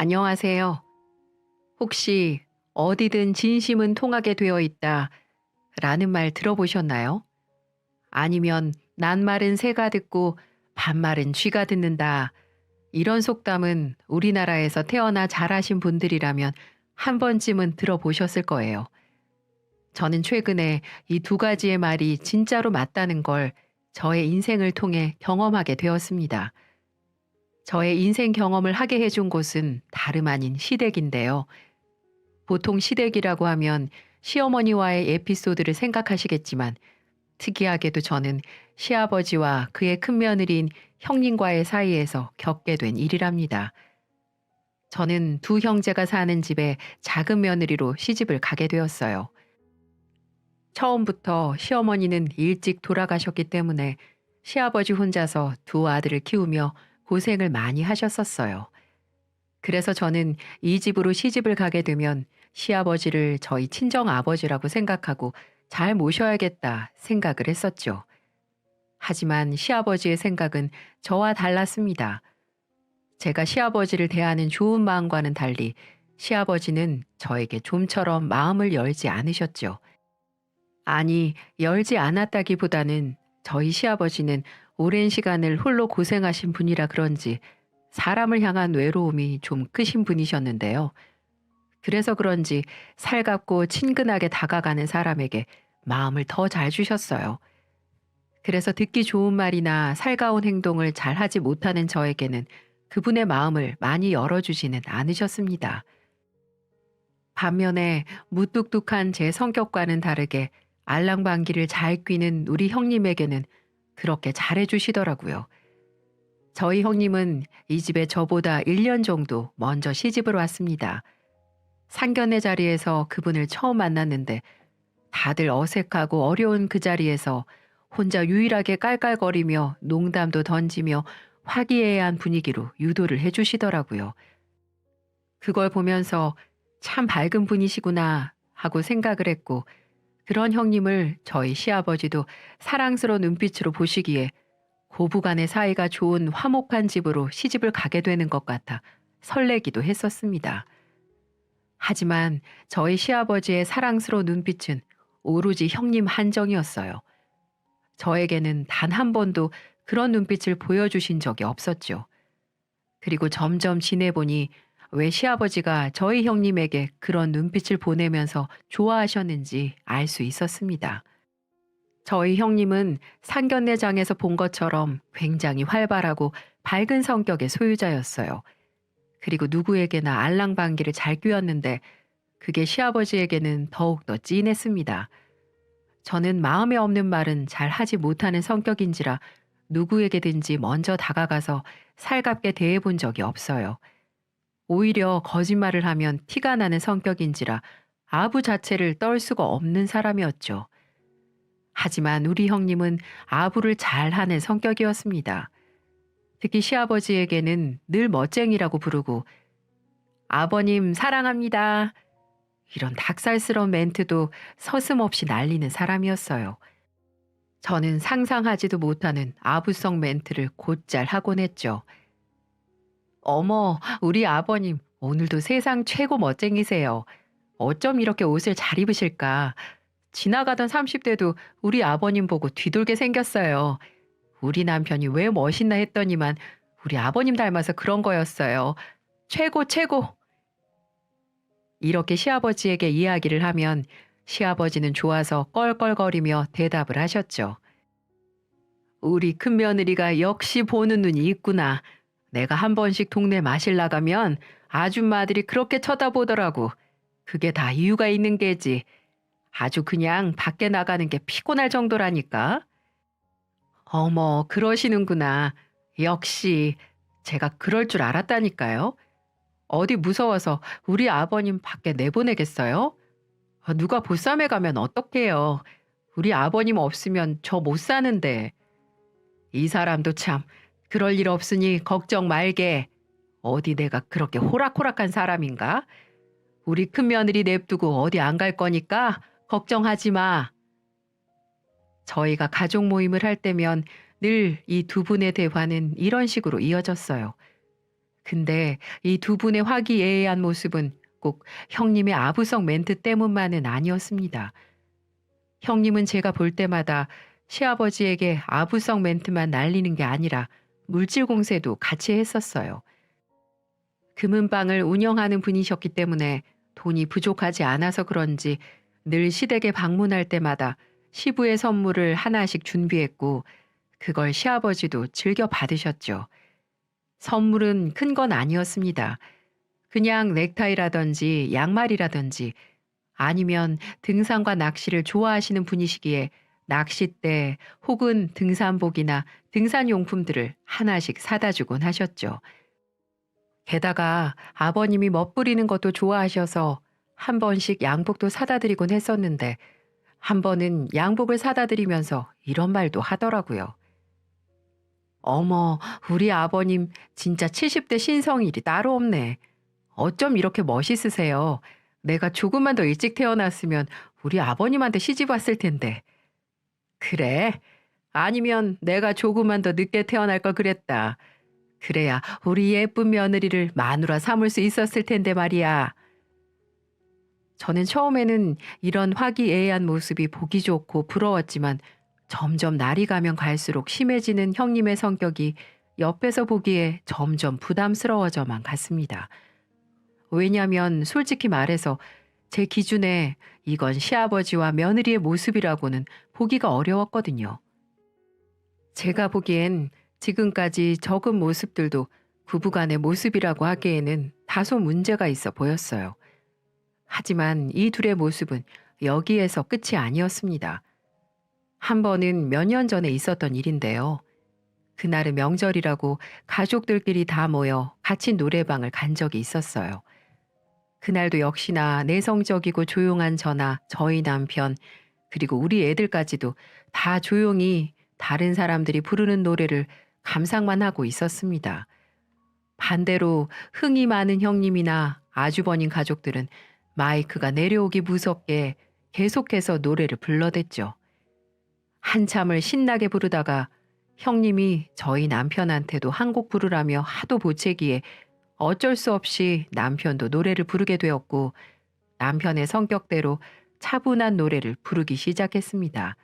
안녕하세요. 혹시 어디든 진심은 통하게 되어 있다 라는 말 들어보셨나요? 아니면 낱말은 새가 듣고 반말은 쥐가 듣는다. 이런 속담은 우리나라에서 태어나 자라신 분들이라면 한 번쯤은 들어보셨을 거예요. 저는 최근에 이 두 가지의 말이 진짜로 맞다는 걸 저의 인생을 통해 경험하게 되었습니다. 저의 인생 경험을 하게 해준 곳은 다름 아닌 시댁인데요. 보통 시댁이라고 하면 시어머니와의 에피소드를 생각하시겠지만 특이하게도 저는 시아버지와 그의 큰며느리인 형님과의 사이에서 겪게 된 일이랍니다. 저는 두 형제가 사는 집에 작은 며느리로 시집을 가게 되었어요. 처음부터 시어머니는 일찍 돌아가셨기 때문에 시아버지 혼자서 두 아들을 키우며 고생을 많이 하셨었어요. 그래서 저는 이 집으로 시집을 가게 되면 시아버지를 저희 친정 아버지라고 생각하고 잘 모셔야겠다 생각을 했었죠. 하지만 시아버지의 생각은 저와 달랐습니다. 제가 시아버지를 대하는 좋은 마음과는 달리 시아버지는 저에게 좀처럼 마음을 열지 않으셨죠. 아니, 열지 않았다기보다는 저희 시아버지는 오랜 시간을 홀로 고생하신 분이라 그런지 사람을 향한 외로움이 좀 크신 분이셨는데요. 그래서 그런지 살갑고 친근하게 다가가는 사람에게 마음을 더 잘 주셨어요. 그래서 듣기 좋은 말이나 살가운 행동을 잘 하지 못하는 저에게는 그분의 마음을 많이 열어주지는 않으셨습니다. 반면에 무뚝뚝한 제 성격과는 다르게 알랑방귀를 잘 뀌는 우리 형님에게는 그렇게 잘해주시더라고요. 저희 형님은 이 집에 저보다 1년 정도 먼저 시집을 왔습니다. 상견례 자리에서 그분을 처음 만났는데 다들 어색하고 어려운 그 자리에서 혼자 유일하게 깔깔거리며 농담도 던지며 화기애애한 분위기로 유도를 해주시더라고요. 그걸 보면서 참 밝은 분이시구나 하고 생각을 했고 그런 형님을 저희 시아버지도 사랑스러운 눈빛으로 보시기에 고부간의 사이가 좋은 화목한 집으로 시집을 가게 되는 것 같아 설레기도 했었습니다. 하지만 저희 시아버지의 사랑스러운 눈빛은 오로지 형님 한정이었어요. 저에게는 단 한 번도 그런 눈빛을 보여주신 적이 없었죠. 그리고 점점 지내보니 왜 시아버지가 저희 형님에게 그런 눈빛을 보내면서 좋아하셨는지 알 수 있었습니다. 저희 형님은 상견례장에서 본 것처럼 굉장히 활발하고 밝은 성격의 소유자였어요. 그리고 누구에게나 알랑방귀를 잘 뀌었는데 그게 시아버지에게는 더욱더 찐했습니다. 저는 마음에 없는 말은 잘 하지 못하는 성격인지라 누구에게든지 먼저 다가가서 살갑게 대해본 적이 없어요. 오히려 거짓말을 하면 티가 나는 성격인지라 아부 자체를 떨 수가 없는 사람이었죠. 하지만 우리 형님은 아부를 잘하는 성격이었습니다. 특히 시아버지에게는 늘 멋쟁이라고 부르고 아버님 사랑합니다. 이런 닭살스러운 멘트도 서슴없이 날리는 사람이었어요. 저는 상상하지도 못하는 아부성 멘트를 곧잘 하곤 했죠. 어머, 우리 아버님 오늘도 세상 최고 멋쟁이세요. 어쩜 이렇게 옷을 잘 입으실까? 지나가던 30대도 우리 아버님 보고 뒤돌게 생겼어요. 우리 남편이 왜 멋있나 했더니만 우리 아버님 닮아서 그런 거였어요. 최고, 최고! 이렇게 시아버지에게 이야기를 하면 시아버지는 좋아서 껄껄거리며 대답을 하셨죠. 우리 큰며느리가 역시 보는 눈이 있구나. 내가 한 번씩 동네 마실 나가면 아줌마들이 그렇게 쳐다보더라고. 그게 다 이유가 있는 게지. 아주 그냥 밖에 나가는 게 피곤할 정도라니까. 어머, 그러시는구나. 역시 제가 그럴 줄 알았다니까요. 어디 무서워서 우리 아버님 밖에 내보내겠어요? 누가 보쌈에 가면 어떡해요. 우리 아버님 없으면 저 못 사는데. 이 사람도 참 그럴 일 없으니 걱정 말게. 어디 내가 그렇게 호락호락한 사람인가? 우리 큰며느리 냅두고 어디 안 갈 거니까 걱정하지 마. 저희가 가족 모임을 할 때면 늘 이 두 분의 대화는 이런 식으로 이어졌어요. 근데 이 두 분의 화기애애한 모습은 꼭 형님의 아부성 멘트 때문만은 아니었습니다. 형님은 제가 볼 때마다 시아버지에게 아부성 멘트만 날리는 게 아니라 물질 공세도 같이 했었어요. 금은방을 운영하는 분이셨기 때문에 돈이 부족하지 않아서 그런지 늘 시댁에 방문할 때마다 시부의 선물을 하나씩 준비했고 그걸 시아버지도 즐겨 받으셨죠. 선물은 큰 건 아니었습니다. 그냥 넥타이라든지 양말이라든지 아니면 등산과 낚시를 좋아하시는 분이시기에 낚싯대 혹은 등산복이나 등산용품들을 하나씩 사다 주곤 하셨죠. 게다가 아버님이 멋부리는 것도 좋아하셔서 한 번씩 양복도 사다 드리곤 했었는데 한 번은 양복을 사다 드리면서 이런 말도 하더라고요. 어머, 우리 아버님 진짜 70대 신성일이 따로 없네. 어쩜 이렇게 멋있으세요. 내가 조금만 더 일찍 태어났으면 우리 아버님한테 시집 왔을 텐데. 그래? 아니면 내가 조금만 더 늦게 태어날 걸 그랬다. 그래야 우리 예쁜 며느리를 마누라 삼을 수 있었을 텐데 말이야. 저는 처음에는 이런 화기애애한 모습이 보기 좋고 부러웠지만 점점 날이 가면 갈수록 심해지는 형님의 성격이 옆에서 보기에 점점 부담스러워져만 갔습니다. 왜냐면 솔직히 말해서 제 기준에 이건 시아버지와 며느리의 모습이라고는 보기가 어려웠거든요. 제가 보기엔 지금까지 적은 모습들도 부부간의 모습이라고 하기에는 다소 문제가 있어 보였어요. 하지만 이 둘의 모습은 여기에서 끝이 아니었습니다. 한 번은 몇 년 전에 있었던 일인데요. 그날은 명절이라고 가족들끼리 다 모여 같이 노래방을 간 적이 있었어요. 그날도 역시나 내성적이고 조용한 저나 저희 남편 그리고 우리 애들까지도 다 조용히 다른 사람들이 부르는 노래를 감상만 하고 있었습니다. 반대로 흥이 많은 형님이나 아주버님 가족들은 마이크가 내려오기 무섭게 계속해서 노래를 불러댔죠. 한참을 신나게 부르다가 형님이 저희 남편한테도 한 곡 부르라며 하도 보채기에 어쩔 수 없이 남편도 노래를 부르게 되었고 남편의 성격대로 차분한 노래를 부르기 시작했습니다.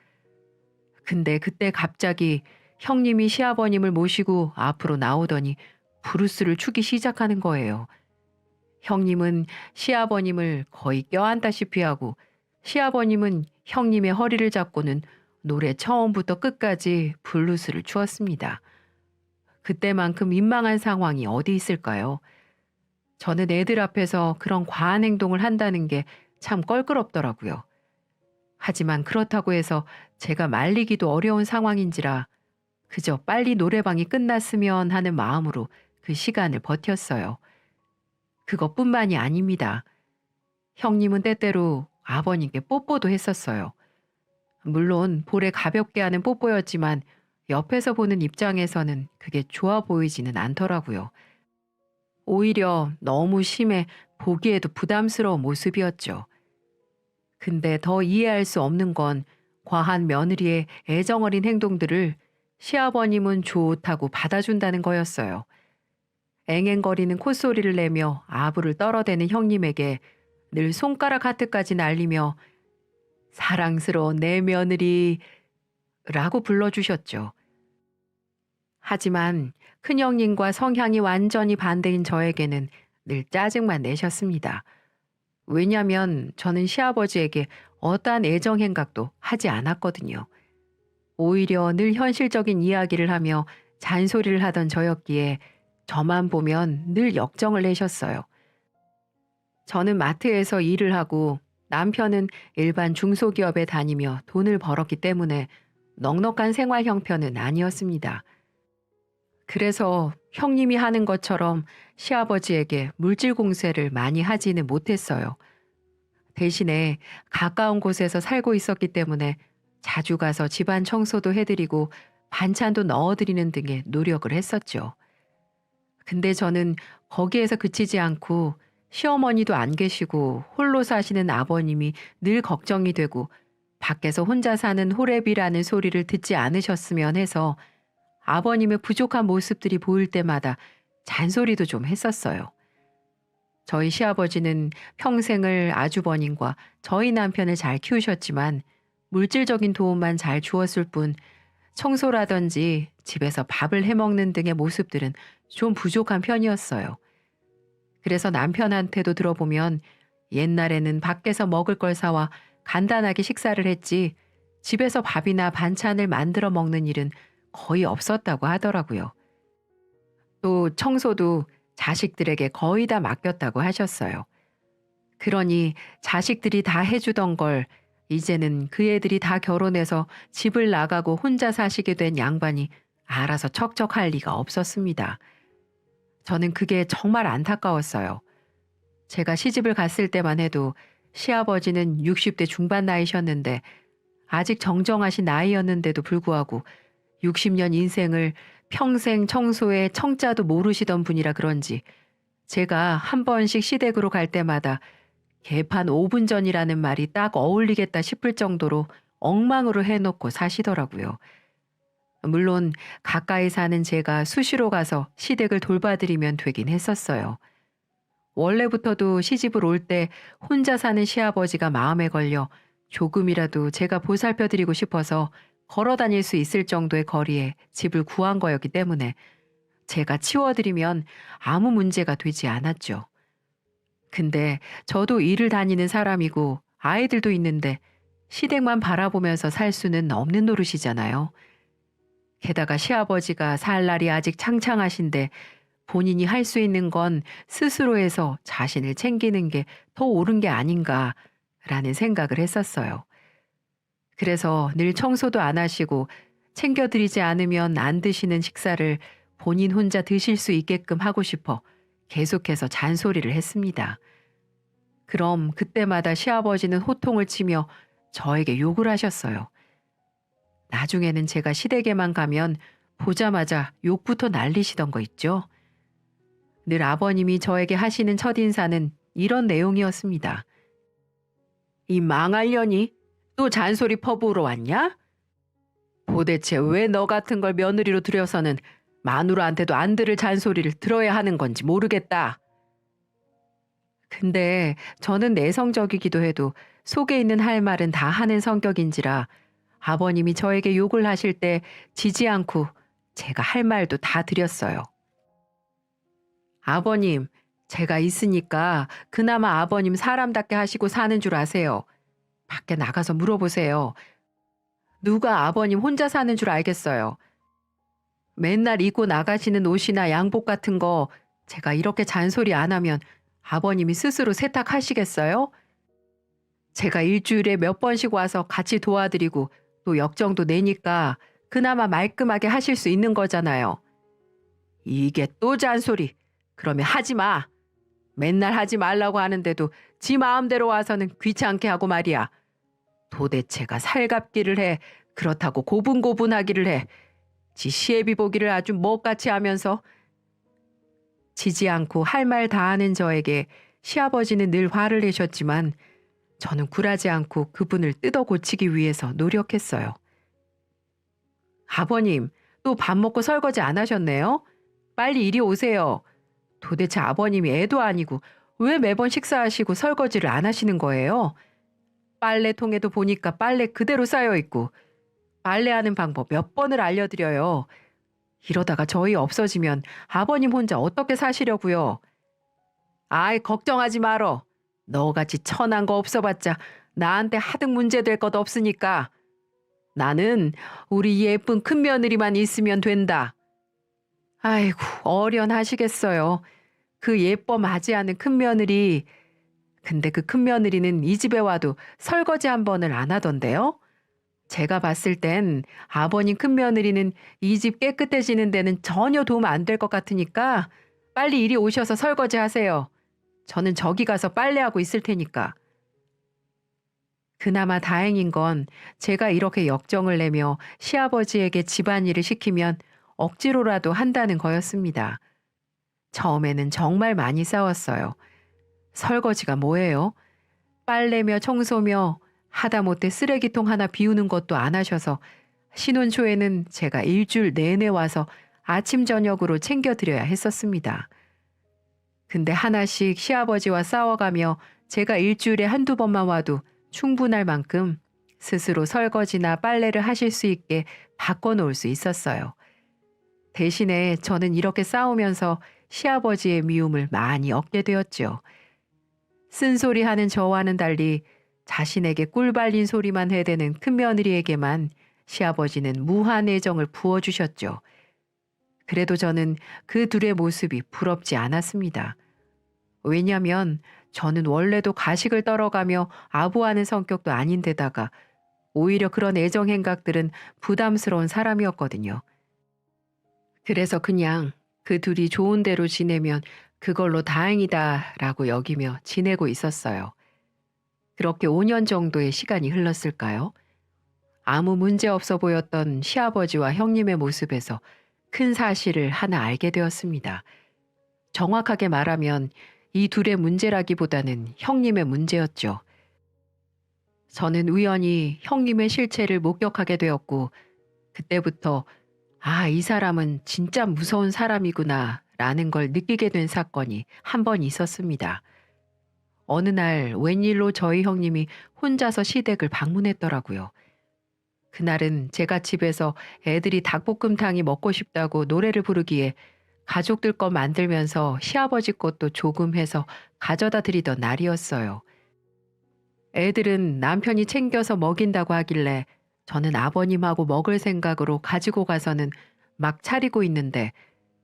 근데 그때 갑자기 형님이 시아버님을 모시고 앞으로 나오더니 브루스를 추기 시작하는 거예요. 형님은 시아버님을 거의 껴안다시피 하고 시아버님은 형님의 허리를 잡고는 노래 처음부터 끝까지 블루스를 추었습니다. 그때만큼 민망한 상황이 어디 있을까요? 저는 애들 앞에서 그런 과한 행동을 한다는 게 참 껄끄럽더라고요. 하지만 그렇다고 해서 제가 말리기도 어려운 상황인지라 그저 빨리 노래방이 끝났으면 하는 마음으로 그 시간을 버텼어요. 그것뿐만이 아닙니다. 형님은 때때로 아버님께 뽀뽀도 했었어요. 물론 볼에 가볍게 하는 뽀뽀였지만 옆에서 보는 입장에서는 그게 좋아 보이지는 않더라고요. 오히려 너무 심해 보기에도 부담스러운 모습이었죠. 근데 더 이해할 수 없는 건 과한 며느리의 애정어린 행동들을 시아버님은 좋다고 받아준다는 거였어요. 앵앵거리는 콧소리를 내며 아부를 떨어대는 형님에게 늘 손가락 하트까지 날리며 사랑스러운 내 며느리 라고 불러주셨죠. 하지만 큰형님과 성향이 완전히 반대인 저에게는 늘 짜증만 내셨습니다. 왜냐면 저는 시아버지에게 어떠한 애정 행각도 하지 않았거든요. 오히려 늘 현실적인 이야기를 하며 잔소리를 하던 저였기에 저만 보면 늘 역정을 내셨어요. 저는 마트에서 일을 하고 남편은 일반 중소기업에 다니며 돈을 벌었기 때문에 넉넉한 생활 형편은 아니었습니다. 그래서 형님이 하는 것처럼 시아버지에게 물질 공세를 많이 하지는 못했어요. 대신에 가까운 곳에서 살고 있었기 때문에 자주 가서 집안 청소도 해드리고 반찬도 넣어드리는 등의 노력을 했었죠. 근데 저는 거기에서 그치지 않고 시어머니도 안 계시고 홀로 사시는 아버님이 늘 걱정이 되고 밖에서 혼자 사는 호랩이라는 소리를 듣지 않으셨으면 해서 아버님의 부족한 모습들이 보일 때마다 잔소리도 좀 했었어요. 저희 시아버지는 평생을 아주버님과 저희 남편을 잘 키우셨지만 물질적인 도움만 잘 주었을 뿐 청소라든지 집에서 밥을 해먹는 등의 모습들은 좀 부족한 편이었어요. 그래서 남편한테도 들어보면 옛날에는 밖에서 먹을 걸 사와 간단하게 식사를 했지 집에서 밥이나 반찬을 만들어 먹는 일은 거의 없었다고 하더라고요. 또 청소도 자식들에게 거의 다 맡겼다고 하셨어요. 그러니 자식들이 다 해주던 걸 이제는 그 애들이 다 결혼해서 집을 나가고 혼자 사시게 된 양반이 알아서 척척할 리가 없었습니다. 저는 그게 정말 안타까웠어요. 제가 시집을 갔을 때만 해도 시아버지는 60대 중반 나이셨는데 아직 정정하신 나이였는데도 불구하고 60년 인생을 평생 청소에 청자도 모르시던 분이라 그런지 제가 한 번씩 시댁으로 갈 때마다 개판 5분 전이라는 말이 딱 어울리겠다 싶을 정도로 엉망으로 해놓고 사시더라고요. 물론 가까이 사는 제가 수시로 가서 시댁을 돌봐드리면 되긴 했었어요. 원래부터도 시집을 올 때 혼자 사는 시아버지가 마음에 걸려 조금이라도 제가 보살펴드리고 싶어서 걸어 다닐 수 있을 정도의 거리에 집을 구한 거였기 때문에 제가 치워드리면 아무 문제가 되지 않았죠. 근데 저도 일을 다니는 사람이고 아이들도 있는데 시댁만 바라보면서 살 수는 없는 노릇이잖아요. 게다가 시아버지가 살 날이 아직 창창하신데 본인이 할 수 있는 건 스스로 해서 자신을 챙기는 게 더 옳은 게 아닌가라는 생각을 했었어요. 그래서 늘 청소도 안 하시고 챙겨드리지 않으면 안 드시는 식사를 본인 혼자 드실 수 있게끔 하고 싶어 계속해서 잔소리를 했습니다. 그럼 그때마다 시아버지는 호통을 치며 저에게 욕을 하셨어요. 나중에는 제가 시댁에만 가면 보자마자 욕부터 날리시던 거 있죠. 늘 아버님이 저에게 하시는 첫인사는 이런 내용이었습니다. 이 망할 년이 또 잔소리 퍼부으러 왔냐? 도대체 왜 너 같은 걸 며느리로 들여서는 마누라한테도 안 들을 잔소리를 들어야 하는 건지 모르겠다. 근데 저는 내성적이기도 해도 속에 있는 할 말은 다 하는 성격인지라 아버님이 저에게 욕을 하실 때 지지 않고 제가 할 말도 다 드렸어요. 아버님, 제가 있으니까 그나마 아버님 사람답게 하시고 사는 줄 아세요. 밖에 나가서 물어보세요. 누가 아버님 혼자 사는 줄 알겠어요. 맨날 입고 나가시는 옷이나 양복 같은 거 제가 이렇게 잔소리 안 하면 아버님이 스스로 세탁하시겠어요? 제가 일주일에 몇 번씩 와서 같이 도와드리고 또 역정도 내니까 그나마 말끔하게 하실 수 있는 거잖아요. 이게 또 잔소리. 그러면 하지 마. 맨날 하지 말라고 하는데도 지 마음대로 와서는 귀찮게 하고 말이야. 도대체가 살갑기를 해. 그렇다고 고분고분하기를 해. 지 시애비 보기를 아주 멋같이 하면서. 지지 않고 할 말 다 하는 저에게 시아버지는 늘 화를 내셨지만 저는 굴하지 않고 그분을 뜯어 고치기 위해서 노력했어요. 아버님, 또 밥 먹고 설거지 안 하셨네요? 빨리 이리 오세요. 도대체 아버님이 애도 아니고 왜 매번 식사하시고 설거지를 안 하시는 거예요? 빨래통에도 보니까 빨래 그대로 쌓여 있고 빨래하는 방법 몇 번을 알려드려요. 이러다가 저희 없어지면 아버님 혼자 어떻게 사시려고요? 아이 걱정하지 말어. 너같이 천한 거 없어봤자 나한테 하등 문제될 것 없으니까. 나는 우리 예쁜 큰며느리만 있으면 된다. 아이고 어련하시겠어요. 그 예뻐 맞이하는 큰며느리. 근데 그 큰며느리는 이 집에 와도 설거지 한 번을 안 하던데요. 제가 봤을 땐 아버님 큰며느리는 이 집 깨끗해지는 데는 전혀 도움 안 될 것 같으니까 빨리 이리 오셔서 설거지 하세요. 저는 저기 가서 빨래하고 있을 테니까. 그나마 다행인 건 제가 이렇게 역정을 내며 시아버지에게 집안일을 시키면 억지로라도 한다는 거였습니다. 처음에는 정말 많이 싸웠어요. 설거지가 뭐예요? 빨래며 청소며 하다못해 쓰레기통 하나 비우는 것도 안 하셔서 신혼 초에는 제가 일주일 내내 와서 아침 저녁으로 챙겨드려야 했었습니다. 근데 하나씩 시아버지와 싸워가며 제가 일주일에 한두 번만 와도 충분할 만큼 스스로 설거지나 빨래를 하실 수 있게 바꿔놓을 수 있었어요. 대신에 저는 이렇게 싸우면서 시아버지의 미움을 많이 얻게 되었죠. 쓴소리하는 저와는 달리 자신에게 꿀 발린 소리만 해대는 큰며느리에게만 시아버지는 무한 애정을 부어주셨죠. 그래도 저는 그 둘의 모습이 부럽지 않았습니다. 왜냐면 저는 원래도 가식을 떨어가며 아부하는 성격도 아닌데다가 오히려 그런 애정 행각들은 부담스러운 사람이었거든요. 그래서 그냥 그 둘이 좋은 대로 지내면 그걸로 다행이다라고 여기며 지내고 있었어요. 그렇게 5년 정도의 시간이 흘렀을까요? 아무 문제 없어 보였던 시아버지와 형님의 모습에서 큰 사실을 하나 알게 되었습니다. 정확하게 말하면 이 둘의 문제라기보다는 형님의 문제였죠. 저는 우연히 형님의 실체를 목격하게 되었고, 그때부터 이 사람은 진짜 무서운 사람이구나 라는 걸 느끼게 된 사건이 한 번 있었습니다. 어느 날 웬일로 저희 형님이 혼자서 시댁을 방문했더라고요. 그날은 제가 집에서 애들이 닭볶음탕이 먹고 싶다고 노래를 부르기에 가족들 것 만들면서 시아버지 것도 조금 해서 가져다 드리던 날이었어요. 애들은 남편이 챙겨서 먹인다고 하길래 저는 아버님하고 먹을 생각으로 가지고 가서는 막 차리고 있는데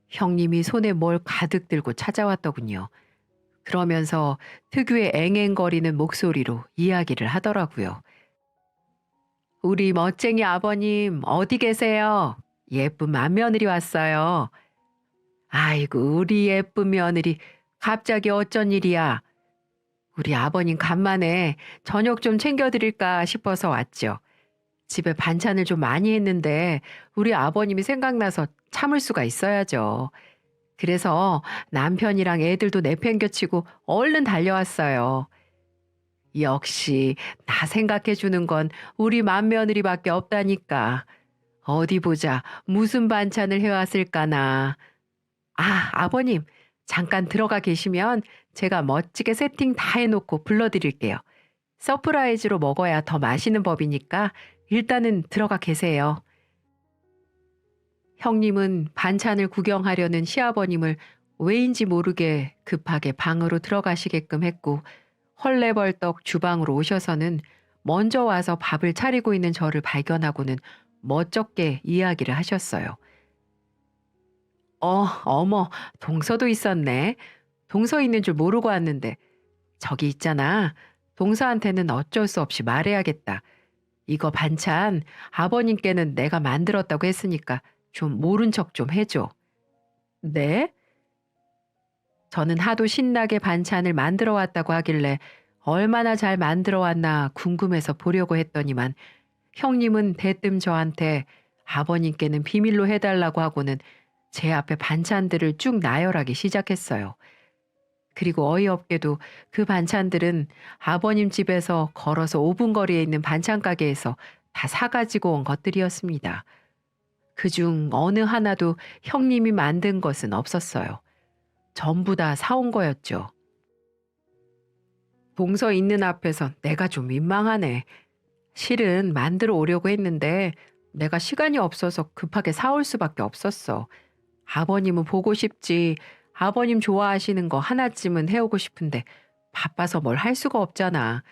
형님이 손에 뭘 가득 들고 찾아왔더군요. 그러면서 특유의 앵앵거리는 목소리로 이야기를 하더라고요. 우리 멋쟁이 아버님 어디 계세요? 예쁜 맏며느리 왔어요. 아이고 우리 예쁜 며느리 갑자기 어쩐 일이야? 우리 아버님 간만에 저녁 좀 챙겨드릴까 싶어서 왔죠. 집에 반찬을 좀 많이 했는데 우리 아버님이 생각나서 참을 수가 있어야죠. 그래서 남편이랑 애들도 내팽겨치고 얼른 달려왔어요. 역시 나 생각해 주는 건 우리 맏며느리밖에 없다니까. 어디 보자. 무슨 반찬을 해왔을까나. 아버님, 잠깐 들어가 계시면 제가 멋지게 세팅 다 해놓고 불러드릴게요. 서프라이즈로 먹어야 더 맛있는 법이니까 일단은 들어가 계세요. 형님은 반찬을 구경하려는 시아버님을 왜인지 모르게 급하게 방으로 들어가시게끔 했고 헐레벌떡 주방으로 오셔서는 먼저 와서 밥을 차리고 있는 저를 발견하고는 멋쩍게 이야기를 하셨어요. 어머, 동서도 있었네. 동서 있는 줄 모르고 왔는데 저기 있잖아. 동서한테는 어쩔 수 없이 말해야겠다. 이거 반찬 아버님께는 내가 만들었다고 했으니까 좀 모른 척 좀 해줘. 네? 저는 하도 신나게 반찬을 만들어 왔다고 하길래 얼마나 잘 만들어 왔나 궁금해서 보려고 했더니만 형님은 대뜸 저한테 아버님께는 비밀로 해달라고 하고는 제 앞에 반찬들을 쭉 나열하기 시작했어요. 그리고 어이없게도 그 반찬들은 아버님 집에서 걸어서 5분 거리에 있는 반찬 가게에서 다 사가지고 온 것들이었습니다. 그중 어느 하나도 형님이 만든 것은 없었어요. 전부 다 사온 거였죠. 동서 있는 앞에서 내가 좀 민망하네. 실은 만들어 오려고 했는데 내가 시간이 없어서 급하게 사올 수밖에 없었어. 아버님은 보고 싶지. 아버님 좋아하시는 거 하나쯤은 해오고 싶은데 바빠서 뭘 할 수가 없잖아.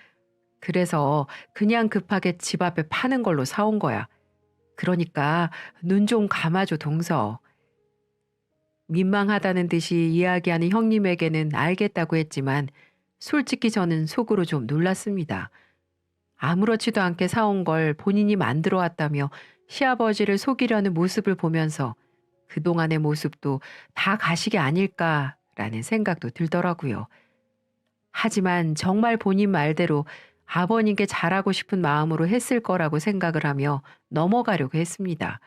그래서 그냥 급하게 집 앞에 파는 걸로 사온 거야. 그러니까 눈 좀 감아줘 동서. 민망하다는 듯이 이야기하는 형님에게는 알겠다고 했지만 솔직히 저는 속으로 좀 놀랐습니다. 아무렇지도 않게 사온 걸 본인이 만들어 왔다며 시아버지를 속이려는 모습을 보면서 그동안의 모습도 다 가식이 아닐까라는 생각도 들더라고요. 하지만 정말 본인 말대로 아버님께 잘하고 싶은 마음으로 했을 거라고 생각을 하며 넘어가려고 했습니다.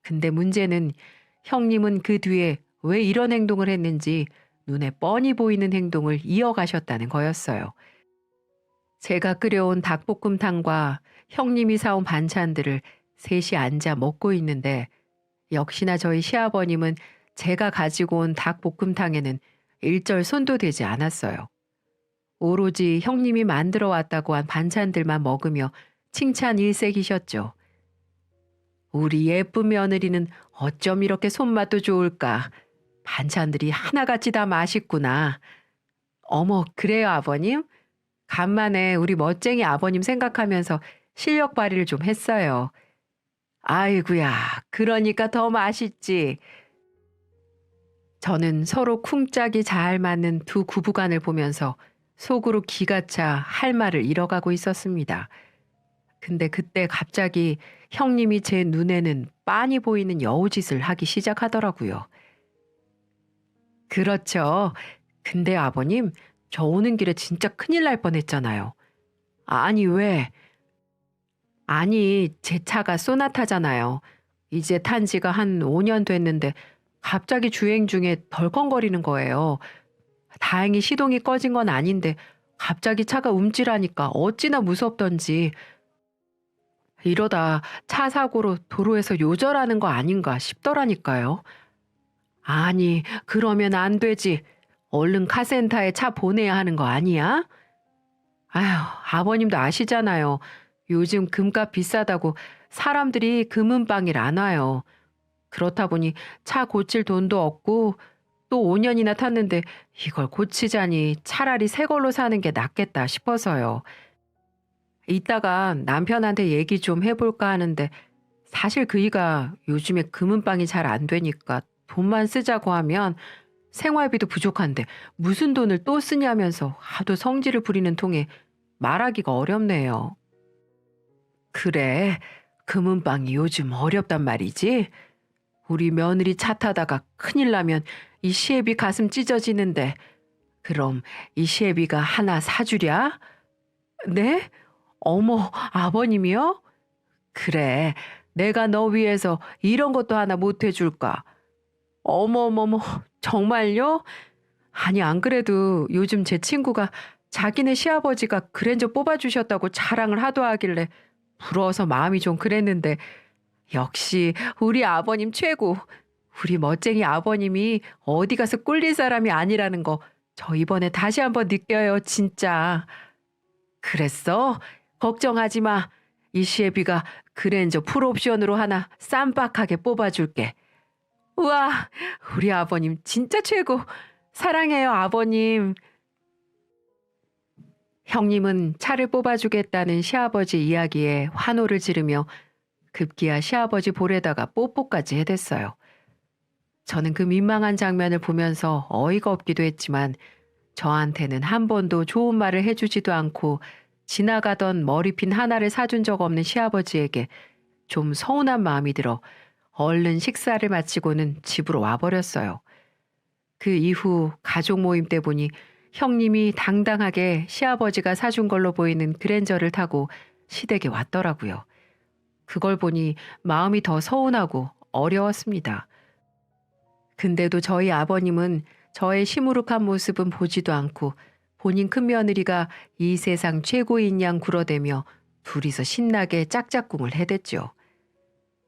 근데 문제는 형님은 그 뒤에 왜 이런 행동을 했는지 눈에 뻔히 보이는 행동을 이어가셨다는 거였어요. 제가 끓여온 닭볶음탕과 형님이 사온 반찬들을 셋이 앉아 먹고 있는데 역시나 저희 시아버님은 제가 가지고 온 닭볶음탕에는 일절 손도 대지 않았어요. 오로지 형님이 만들어 왔다고 한 반찬들만 먹으며 칭찬 일색이셨죠. 우리 예쁜 며느리는 어쩜 이렇게 손맛도 좋을까. 반찬들이 하나같이 다 맛있구나. 어머, 그래요, 아버님? 간만에 우리 멋쟁이 아버님 생각하면서 실력 발휘를 좀 했어요. 아이구야, 그러니까 더 맛있지. 저는 서로 쿵짝이 잘 맞는 두 부부간을 보면서 속으로 기가 차 할 말을 잃어가고 있었습니다. 근데 그때 갑자기 형님이 제 눈에는 빤히 보이는 여우짓을 하기 시작하더라고요. 그렇죠. 근데 아버님, 저 오는 길에 진짜 큰일 날 뻔했잖아요. 아니, 왜? 아니, 제 차가 쏘나타잖아요. 이제 탄 지가 한 5년 됐는데 갑자기 주행 중에 덜컹거리는 거예요. 다행히 시동이 꺼진 건 아닌데 갑자기 차가 움찔하니까 어찌나 무섭던지 이러다 차 사고로 도로에서 요절하는 거 아닌가 싶더라니까요. 아니, 그러면 안 되지. 얼른 카센터에 차 보내야 하는 거 아니야? 아휴, 아버님도 아시잖아요. 요즘 금값 비싸다고 사람들이 금은방일 안 와요. 그렇다 보니 차 고칠 돈도 없고 또 5년이나 탔는데 이걸 고치자니 차라리 새 걸로 사는 게 낫겠다 싶어서요. 이따가 남편한테 얘기 좀 해볼까 하는데 사실 그이가 요즘에 금은방이 잘 안 되니까 돈만 쓰자고 하면 생활비도 부족한데 무슨 돈을 또 쓰냐면서 하도 성질을 부리는 통에 말하기가 어렵네요. 그래, 금은방이 요즘 어렵단 말이지. 우리 며느리 차 타다가 큰일 나면 이 시애비 가슴 찢어지는데 그럼 이 시애비가 하나 사주랴? 네? 어머, 아버님이요? 그래, 내가 너 위해서 이런 것도 하나 못 해줄까? 어머머머, 정말요? 아니, 안 그래도 요즘 제 친구가 자기네 시아버지가 그랜저 뽑아주셨다고 자랑을 하도 하길래 부러워서 마음이 좀 그랬는데 역시 우리 아버님 최고. 우리 멋쟁이 아버님이 어디 가서 꿀릴 사람이 아니라는 거 저 이번에 다시 한번 느껴요, 진짜. 그랬어? 걱정하지 마. 이 시애비가 그랜저 풀옵션으로 하나 쌈박하게 뽑아줄게. 우와, 우리 아버님 진짜 최고. 사랑해요, 아버님. 형님은 차를 뽑아주겠다는 시아버지 이야기에 환호를 지르며 급기야 시아버지 볼에다가 뽀뽀까지 해댔어요. 저는 그 민망한 장면을 보면서 어이가 없기도 했지만 저한테는 한 번도 좋은 말을 해주지도 않고 지나가던 머리핀 하나를 사준 적 없는 시아버지에게 좀 서운한 마음이 들어 얼른 식사를 마치고는 집으로 와버렸어요. 그 이후 가족 모임 때 보니 형님이 당당하게 시아버지가 사준 걸로 보이는 그랜저를 타고 시댁에 왔더라고요. 그걸 보니 마음이 더 서운하고 어려웠습니다. 근데도 저희 아버님은 저의 시무룩한 모습은 보지도 않고 본인 큰며느리가 이 세상 최고인 양 굴어대며 둘이서 신나게 짝짝꿍을 해댔죠.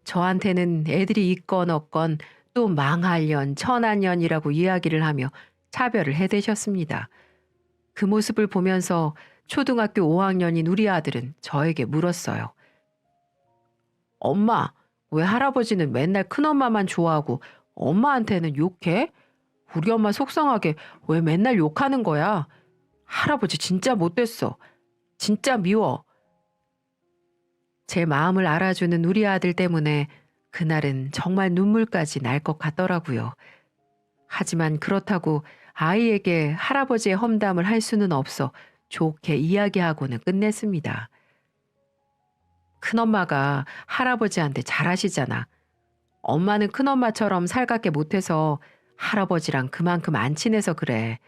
저한테는 애들이 있건 없건 또 망할년, 천한년이라고 이야기를 하며 차별을 해대셨습니다. 그 모습을 보면서 초등학교 5학년인 우리 아들은 저에게 물었어요. 엄마, 왜 할아버지는 맨날 큰엄마만 좋아하고 엄마한테는 욕해? 우리 엄마 속상하게 왜 맨날 욕하는 거야? 할아버지 진짜 못됐어. 진짜 미워. 제 마음을 알아주는 우리 아들 때문에 그날은 정말 눈물까지 날 것 같더라고요. 하지만 그렇다고 아이에게 할아버지의 험담을 할 수는 없어 좋게 이야기하고는 끝냈습니다. 큰엄마가 할아버지한테 잘하시잖아. 엄마는 큰엄마처럼 살갑게 못해서 할아버지랑 그만큼 안 친해서 그래.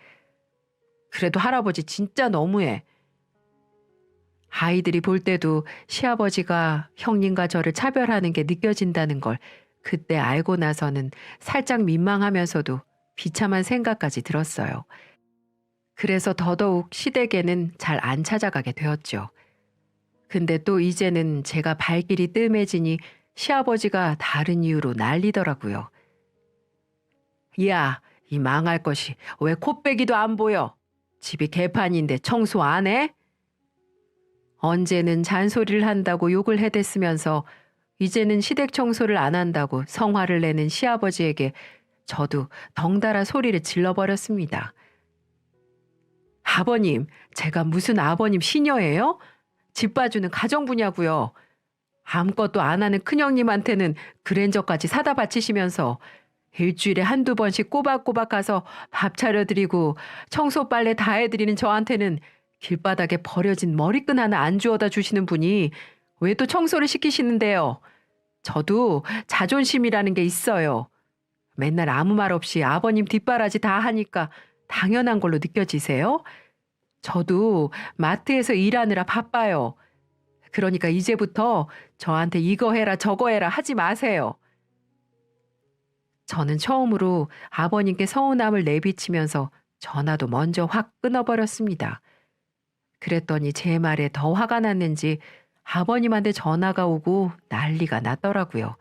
그래도 할아버지 진짜 너무해. 아이들이 볼 때도 시아버지가 형님과 저를 차별하는 게 느껴진다는 걸 그때 알고 나서는 살짝 민망하면서도 비참한 생각까지 들었어요. 그래서 더더욱 시댁에는 잘 안 찾아가게 되었죠. 근데 또 이제는 제가 발길이 뜸해지니 시아버지가 다른 이유로 난리더라고요. 야, 이 망할 것이 왜 코빼기도 안 보여? 집이 개판인데 청소 안 해? 언제는 잔소리를 한다고 욕을 해댔으면서 이제는 시댁 청소를 안 한다고 성화를 내는 시아버지에게 저도 덩달아 소리를 질러버렸습니다. 아버님, 제가 무슨 아버님 시녀예요? 집 봐주는 가정부냐고요. 아무것도 안 하는 큰형님한테는 그랜저까지 사다 바치시면서 일주일에 한두 번씩 꼬박꼬박 가서 밥 차려드리고 청소 빨래 다 해드리는 저한테는 길바닥에 버려진 머리끈 하나 안 주워다 주시는 분이 왜 또 청소를 시키시는데요? 저도 자존심이라는 게 있어요. 맨날 아무 말 없이 아버님 뒷바라지 다 하니까 당연한 걸로 느껴지세요? 저도 마트에서 일하느라 바빠요. 그러니까 이제부터 저한테 이거 해라 저거 해라 하지 마세요. 저는 처음으로 아버님께 서운함을 내비치면서 전화도 먼저 확 끊어버렸습니다. 그랬더니 제 말에 더 화가 났는지 아버님한테 전화가 오고 난리가 났더라고요.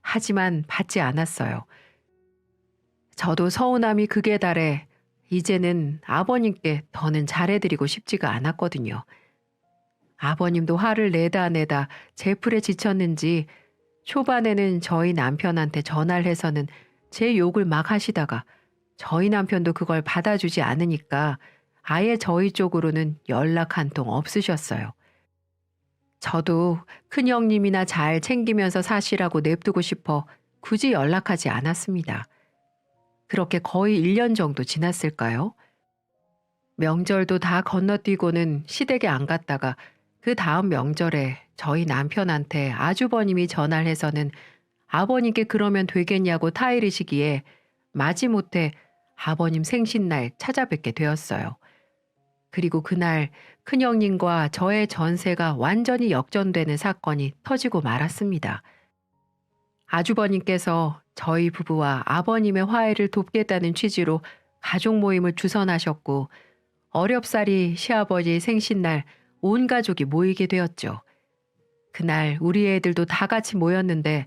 하지만 받지 않았어요. 저도 서운함이 극에 달해 이제는 아버님께 더는 잘해드리고 싶지가 않았거든요. 아버님도 화를 내다 내다 제풀에 지쳤는지 초반에는 저희 남편한테 전화를 해서는 제 욕을 막 하시다가 저희 남편도 그걸 받아주지 않으니까 아예 저희 쪽으로는 연락 한 통 없으셨어요. 저도 큰형님이나 잘 챙기면서 사시라고 냅두고 싶어 굳이 연락하지 않았습니다. 그렇게 거의 1년 정도 지났을까요? 명절도 다 건너뛰고는 시댁에 안 갔다가 그 다음 명절에 저희 남편한테 아주버님이 전화를 해서는 아버님께 그러면 되겠냐고 타이르시기에 마지못해 아버님 생신날 찾아뵙게 되었어요. 그리고 그날 큰형님과 저의 전세가 완전히 역전되는 사건이 터지고 말았습니다. 아주버님께서 저희 부부와 아버님의 화해를 돕겠다는 취지로 가족 모임을 주선하셨고 어렵사리 시아버지 생신날 온 가족이 모이게 되었죠. 그날 우리 애들도 다 같이 모였는데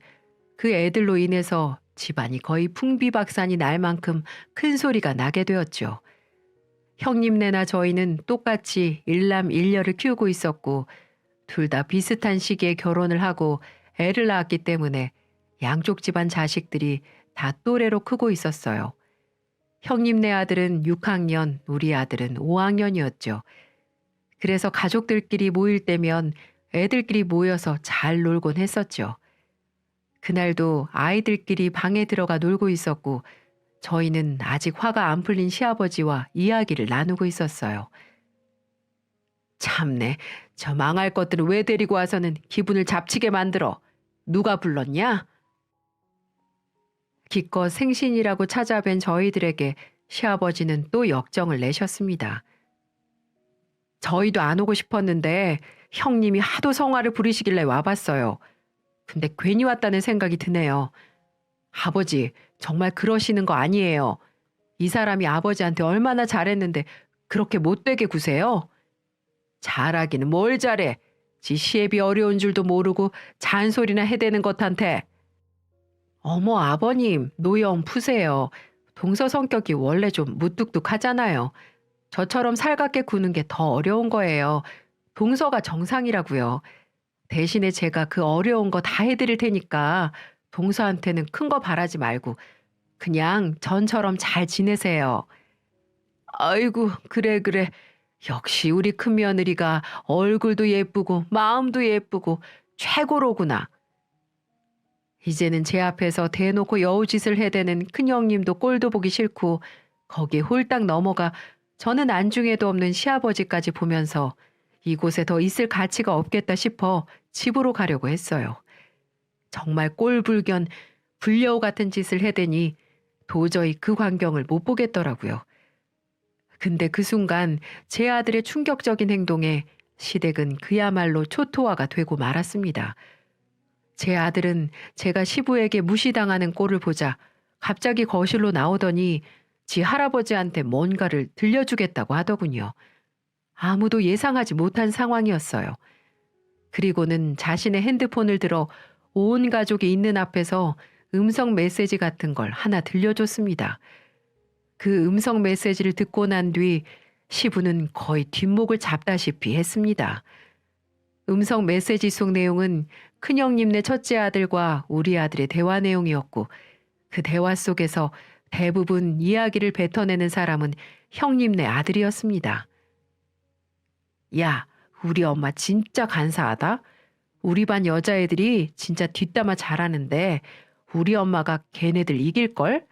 그 애들로 인해서 집안이 거의 풍비박산이 날 만큼 큰 소리가 나게 되었죠. 형님네나 저희는 똑같이 일남 일녀를 키우고 있었고 둘 다 비슷한 시기에 결혼을 하고 애를 낳았기 때문에 양쪽 집안 자식들이 다 또래로 크고 있었어요. 형님네 아들은 6학년, 우리 아들은 5학년이었죠. 그래서 가족들끼리 모일 때면 애들끼리 모여서 잘 놀곤 했었죠. 그날도 아이들끼리 방에 들어가 놀고 있었고 저희는 아직 화가 안 풀린 시아버지와 이야기를 나누고 있었어요. 참내, 저 망할 것들을 왜 데리고 와서는 기분을 잡치게 만들어. 누가 불렀냐? 기껏 생신이라고 찾아뵌 저희들에게 시아버지는 또 역정을 내셨습니다. 저희도 안 오고 싶었는데 형님이 하도 성화를 부리시길래 와봤어요. 근데 괜히 왔다는 생각이 드네요. 아버지, 정말 그러시는 거 아니에요. 이 사람이 아버지한테 얼마나 잘했는데 그렇게 못되게 구세요? 잘하기는 뭘 잘해. 지 시애비 어려운 줄도 모르고 잔소리나 해대는 것한테. 어머 아버님, 노여움 푸세요. 동서 성격이 원래 좀 무뚝뚝하잖아요. 저처럼 살갑게 구는 게 더 어려운 거예요. 동서가 정상이라고요. 대신에 제가 그 어려운 거 다 해드릴 테니까 동서한테는 큰 거 바라지 말고 그냥 전처럼 잘 지내세요. 아이고 그래 그래. 역시 우리 큰며느리가 얼굴도 예쁘고 마음도 예쁘고 최고로구나. 이제는 제 앞에서 대놓고 여우짓을 해대는 큰형님도 꼴도 보기 싫고 거기에 홀딱 넘어가 저는 안중에도 없는 시아버지까지 보면서 이곳에 더 있을 가치가 없겠다 싶어 집으로 가려고 했어요. 정말 꼴불견 불려우 같은 짓을 해대니 도저히 그 광경을 못 보겠더라고요. 근데 그 순간 제 아들의 충격적인 행동에 시댁은 그야말로 초토화가 되고 말았습니다. 제 아들은 제가 시부에게 무시당하는 꼴을 보자 갑자기 거실로 나오더니 지 할아버지한테 뭔가를 들려주겠다고 하더군요. 아무도 예상하지 못한 상황이었어요. 그리고는 자신의 핸드폰을 들어 온 가족이 있는 앞에서 음성 메시지 같은 걸 하나 들려줬습니다. 그 음성 메시지를 듣고 난 뒤 시부는 거의 뒷목을 잡다시피 했습니다. 음성 메시지 속 내용은 큰형님네 첫째 아들과 우리 아들의 대화 내용이었고, 그 대화 속에서 대부분 이야기를 뱉어내는 사람은 형님네 아들이었습니다. 야, 우리 엄마 진짜 간사하다. 우리 반 여자애들이 진짜 뒷담화 잘하는데 우리 엄마가 걔네들 이길걸?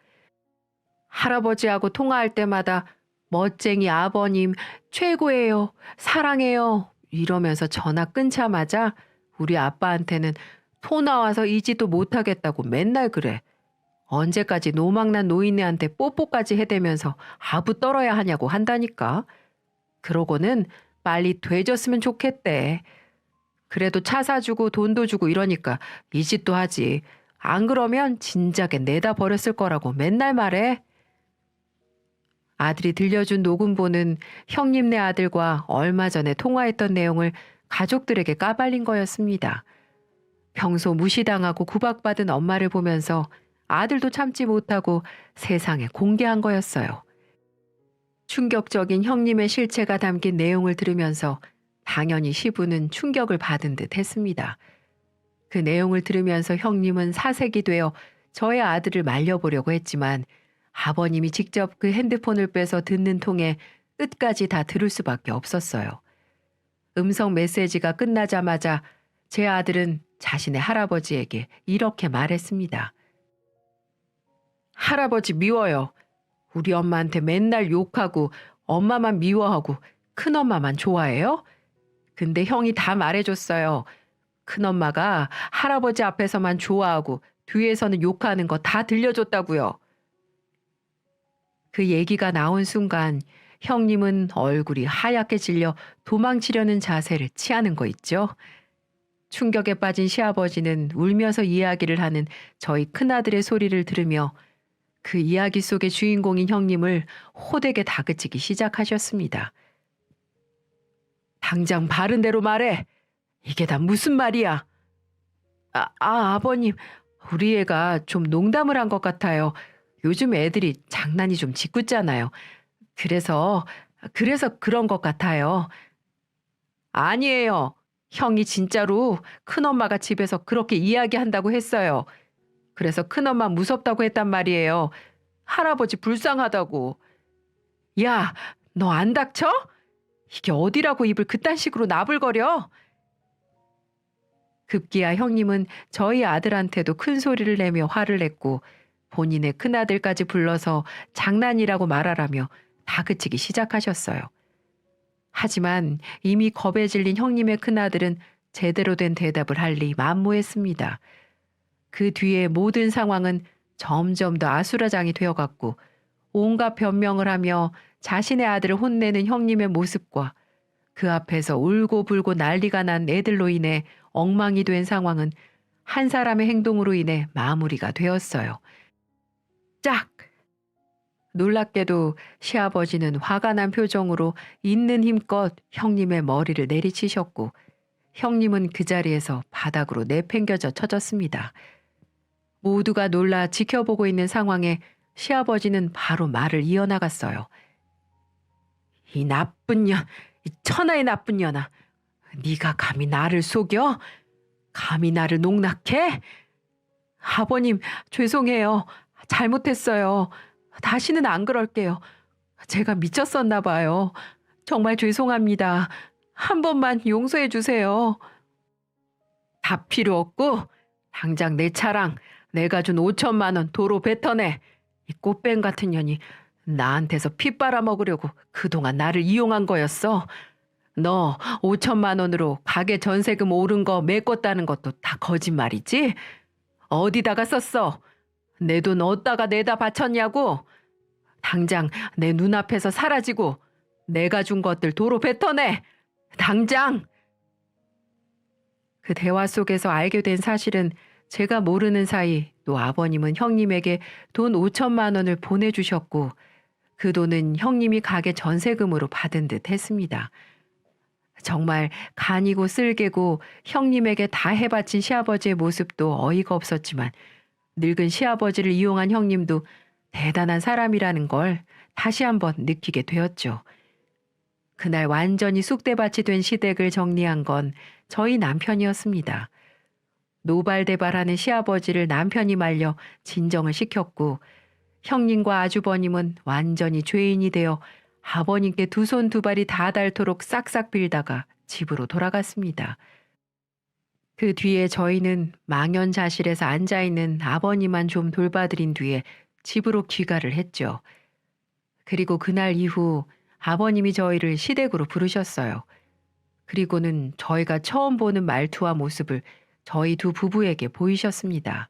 할아버지하고 통화할 때마다 멋쟁이 아버님 최고예요. 사랑해요. 이러면서 전화 끊자마자 우리 아빠한테는 토 나와서 이지도 못하겠다고 맨날 그래. 언제까지 노망난 노인네한테 뽀뽀까지 해대면서 아부 떨어야 하냐고 한다니까. 그러고는 빨리 돼졌으면 좋겠대. 그래도 차 사주고 돈도 주고 이러니까 이 짓도 하지. 안 그러면 진작에 내다 버렸을 거라고 맨날 말해. 아들이 들려준 녹음본은 형님네 아들과 얼마 전에 통화했던 내용을 가족들에게 까발린 거였습니다. 평소 무시당하고 구박받은 엄마를 보면서 아들도 참지 못하고 세상에 공개한 거였어요. 충격적인 형님의 실체가 담긴 내용을 들으면서 당연히 시부는 충격을 받은 듯 했습니다. 그 내용을 들으면서 형님은 사색이 되어 저의 아들을 말려보려고 했지만 아버님이 직접 그 핸드폰을 빼서 듣는 통에 끝까지 다 들을 수밖에 없었어요. 음성 메시지가 끝나자마자 제 아들은 자신의 할아버지에게 이렇게 말했습니다. 할아버지 미워요. 우리 엄마한테 맨날 욕하고 엄마만 미워하고 큰엄마만 좋아해요? 근데 형이 다 말해줬어요. 큰엄마가 할아버지 앞에서만 좋아하고 뒤에서는 욕하는 거 다 들려줬다고요. 그 얘기가 나온 순간 형님은 얼굴이 하얗게 질려 도망치려는 자세를 취하는 거 있죠. 충격에 빠진 시아버지는 울면서 이야기를 하는 저희 큰아들의 소리를 들으며 그 이야기 속의 주인공인 형님을 호되게 다그치기 시작하셨습니다. 당장 바른 대로 말해. 이게 다 무슨 말이야? 아버님, 우리 애가 좀 농담을 한 것 같아요. 요즘 애들이 장난이 좀 짓궂잖아요. 그래서 그런 것 같아요. 아니에요. 형이 진짜로 큰엄마가 집에서 그렇게 이야기한다고 했어요. 그래서 큰엄마 무섭다고 했단 말이에요. 할아버지 불쌍하다고. 야, 너 안 닥쳐? 이게 어디라고 입을 그딴 식으로 나불거려? 급기야 형님은 저희 아들한테도 큰 소리를 내며 화를 냈고 본인의 큰아들까지 불러서 장난이라고 말하라며 다그치기 시작하셨어요. 하지만 이미 겁에 질린 형님의 큰아들은 제대로 된 대답을 할 리 만무했습니다. 그 뒤에 모든 상황은 점점 더 아수라장이 되어갔고 온갖 변명을 하며 자신의 아들을 혼내는 형님의 모습과 그 앞에서 울고불고 난리가 난 애들로 인해 엉망이 된 상황은 한 사람의 행동으로 인해 마무리가 되었어요. 짝! 놀랍게도 시아버지는 화가 난 표정으로 있는 힘껏 형님의 머리를 내리치셨고 형님은 그 자리에서 바닥으로 내팽겨져 쳐졌습니다. 모두가 놀라 지켜보고 있는 상황에 시아버지는 바로 말을 이어나갔어요. 이 나쁜 년, 이 천하의 나쁜 년아. 네가 감히 나를 속여? 감히 나를 농락해? 아버님, 죄송해요. 잘못했어요. 다시는 안 그럴게요. 제가 미쳤었나 봐요. 정말 죄송합니다. 한 번만 용서해 주세요. 다 필요 없고 당장 내 차랑 내가 준 5천만 원 도로 뱉어내. 이 꽃뱀 같은 년이 나한테서 피 빨아먹으려고 그동안 나를 이용한 거였어. 너 5천만 원으로 가게 전세금 오른 거 메꿨다는 것도 다 거짓말이지? 어디다가 썼어? 내 돈 어디다가 내다 바쳤냐고? 당장 내 눈앞에서 사라지고 내가 준 것들 도로 뱉어내! 당장! 그 대화 속에서 알게 된 사실은 제가 모르는 사이 또 아버님은 형님에게 돈 5천만 원을 보내주셨고 그 돈은 형님이 가게 전세금으로 받은 듯 했습니다. 정말 간이고 쓸개고 형님에게 다 해바친 시아버지의 모습도 어이가 없었지만 늙은 시아버지를 이용한 형님도 대단한 사람이라는 걸 다시 한번 느끼게 되었죠. 그날 완전히 쑥대밭이 된 시댁을 정리한 건 저희 남편이었습니다. 노발대발하는 시아버지를 남편이 말려 진정을 시켰고 형님과 아주버님은 완전히 죄인이 되어 아버님께 두 손 두 발이 다 닳도록 싹싹 빌다가 집으로 돌아갔습니다. 그 뒤에 저희는 망연자실해서 앉아있는 아버님만 좀 돌봐드린 뒤에 집으로 귀가를 했죠. 그리고 그날 이후 아버님이 저희를 시댁으로 부르셨어요. 그리고는 저희가 처음 보는 말투와 모습을 저희 두 부부에게 보이셨습니다.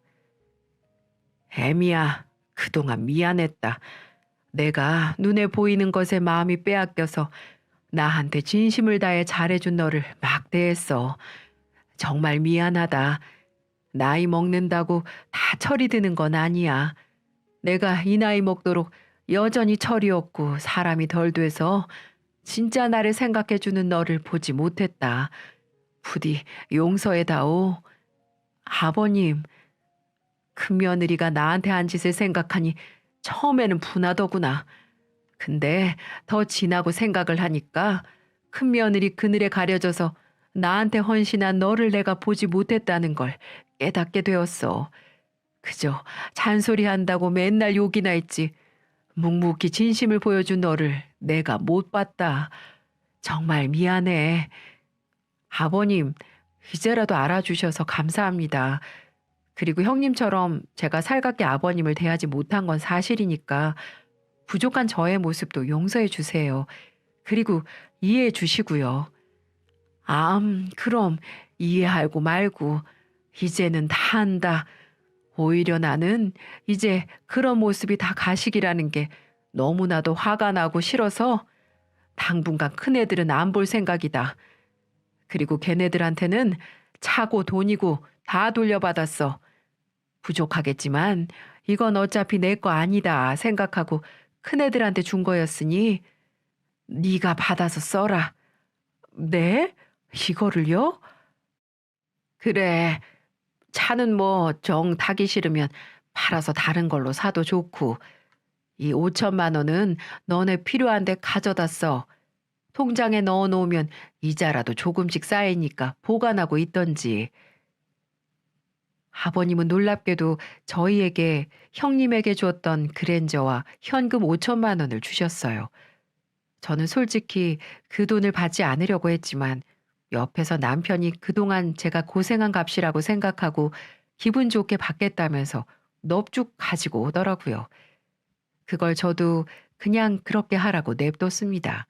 애미야, 그동안 미안했다. 내가 눈에 보이는 것에 마음이 빼앗겨서 나한테 진심을 다해 잘해준 너를 막대했어. 정말 미안하다. 나이 먹는다고 다 철이 드는 건 아니야. 내가 이 나이 먹도록 여전히 철이 없고 사람이 덜 돼서 진짜 나를 생각해주는 너를 보지 못했다. 부디 용서해다오. 아버님, 큰며느리가 나한테 한 짓을 생각하니 처음에는 분하더구나. 근데 더 지나고 생각을 하니까 큰며느리 그늘에 가려져서 나한테 헌신한 너를 내가 보지 못했다는 걸 깨닫게 되었어. 그저 잔소리한다고 맨날 욕이나 했지. 묵묵히 진심을 보여준 너를 내가 못 봤다. 정말 미안해. 아버님, 이제라도 알아주셔서 감사합니다. 그리고 형님처럼 제가 살갑게 아버님을 대하지 못한 건 사실이니까 부족한 저의 모습도 용서해 주세요. 그리고 이해해 주시고요. 그럼 이해하고 말고 이제는 다 안다. 오히려 나는 이제 그런 모습이 다 가식이라는 게 너무나도 화가 나고 싫어서 당분간 큰애들은 안 볼 생각이다. 그리고 걔네들한테는 차고 돈이고 다 돌려받았어. 부족하겠지만 이건 어차피 내 거 아니다 생각하고 큰애들한테 준 거였으니 네가 받아서 써라. 네? 이거를요? 그래. 차는 뭐 정 타기 싫으면 팔아서 다른 걸로 사도 좋고 이 5천만 원은 너네 필요한데 가져다 써. 통장에 넣어놓으면 이자라도 조금씩 쌓이니까 보관하고 있던지. 아버님은 놀랍게도 저희에게 형님에게 주었던 그랜저와 현금 5천만 원을 주셨어요. 저는 솔직히 그 돈을 받지 않으려고 했지만 옆에서 남편이 그동안 제가 고생한 값이라고 생각하고 기분 좋게 받겠다면서 넙죽 가지고 오더라고요. 그걸 저도 그냥 그렇게 하라고 냅뒀습니다.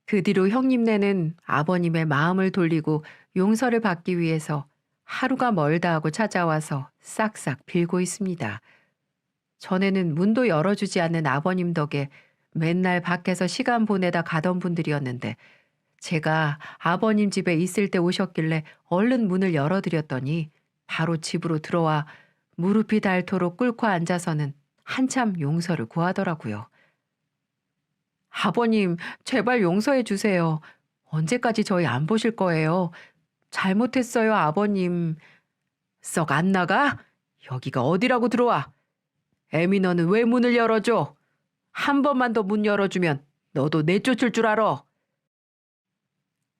그 뒤로 형님네는 아버님의 마음을 돌리고 용서를 받기 위해서 하루가 멀다 하고 찾아와서 싹싹 빌고 있습니다. 전에는 문도 열어주지 않는 아버님 덕에 맨날 밖에서 시간 보내다 가던 분들이었는데 제가 아버님 집에 있을 때 오셨길래 얼른 문을 열어드렸더니 바로 집으로 들어와 무릎이 닳도록 꿇고 앉아서는 한참 용서를 구하더라고요. 아버님, 제발 용서해 주세요. 언제까지 저희 안 보실 거예요? 잘못했어요, 아버님. 썩 안 나가? 여기가 어디라고 들어와? 애미 너는 왜 문을 열어줘? 한 번만 더 문 열어주면 너도 내쫓을 줄 알아.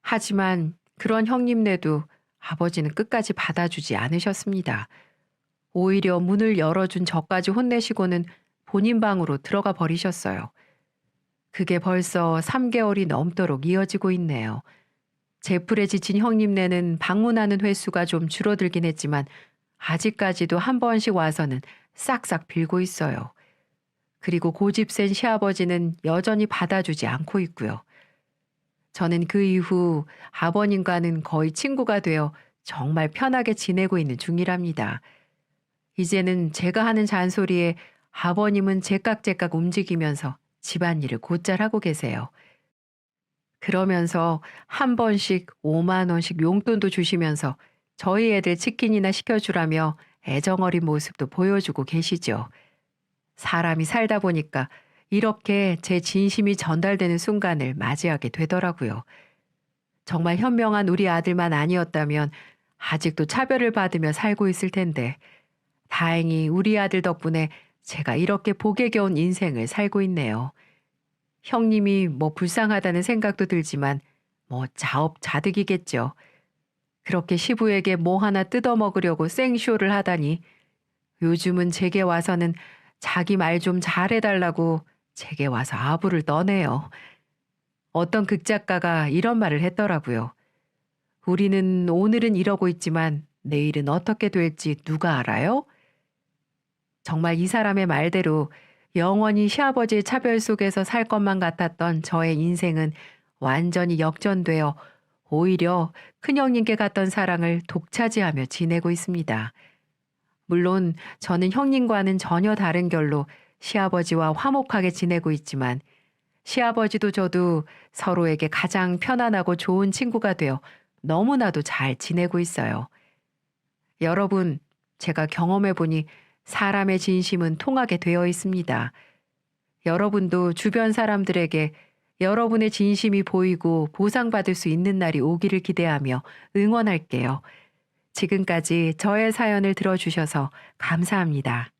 하지만 그런 형님네도 아버지는 끝까지 받아주지 않으셨습니다. 오히려 문을 열어준 저까지 혼내시고는 본인 방으로 들어가 버리셨어요. 그게 벌써 3개월이 넘도록 이어지고 있네요. 제풀에 지친 형님네는 방문하는 횟수가 좀 줄어들긴 했지만 아직까지도 한 번씩 와서는 싹싹 빌고 있어요. 그리고 고집센 시아버지는 여전히 받아주지 않고 있고요. 저는 그 이후 아버님과는 거의 친구가 되어 정말 편하게 지내고 있는 중이랍니다. 이제는 제가 하는 잔소리에 아버님은 제깍제깍 움직이면서 집안일을 곧잘 하고 계세요. 그러면서 한 번씩 5만 원씩 용돈도 주시면서 저희 애들 치킨이나 시켜주라며 애정어린 모습도 보여주고 계시죠. 사람이 살다 보니까 이렇게 제 진심이 전달되는 순간을 맞이하게 되더라고요. 정말 현명한 우리 아들만 아니었다면 아직도 차별을 받으며 살고 있을 텐데 다행히 우리 아들 덕분에 제가 이렇게 복에 겨운 인생을 살고 있네요. 형님이 뭐 불쌍하다는 생각도 들지만 뭐 자업자득이겠죠. 그렇게 시부에게 뭐 하나 뜯어먹으려고 생쇼를 하다니 요즘은 제게 와서는 자기 말 좀 잘해달라고 제게 와서 아부를 떠네요. 어떤 극작가가 이런 말을 했더라고요. 우리는 오늘은 이러고 있지만 내일은 어떻게 될지 누가 알아요? 정말 이 사람의 말대로 영원히 시아버지의 차별 속에서 살 것만 같았던 저의 인생은 완전히 역전되어 오히려 큰형님께 갔던 사랑을 독차지하며 지내고 있습니다. 물론 저는 형님과는 전혀 다른 결로 시아버지와 화목하게 지내고 있지만 시아버지도 저도 서로에게 가장 편안하고 좋은 친구가 되어 너무나도 잘 지내고 있어요. 여러분, 제가 경험해 보니 사람의 진심은 통하게 되어 있습니다. 여러분도 주변 사람들에게 여러분의 진심이 보이고 보상받을 수 있는 날이 오기를 기대하며 응원할게요. 지금까지 저의 사연을 들어주셔서 감사합니다.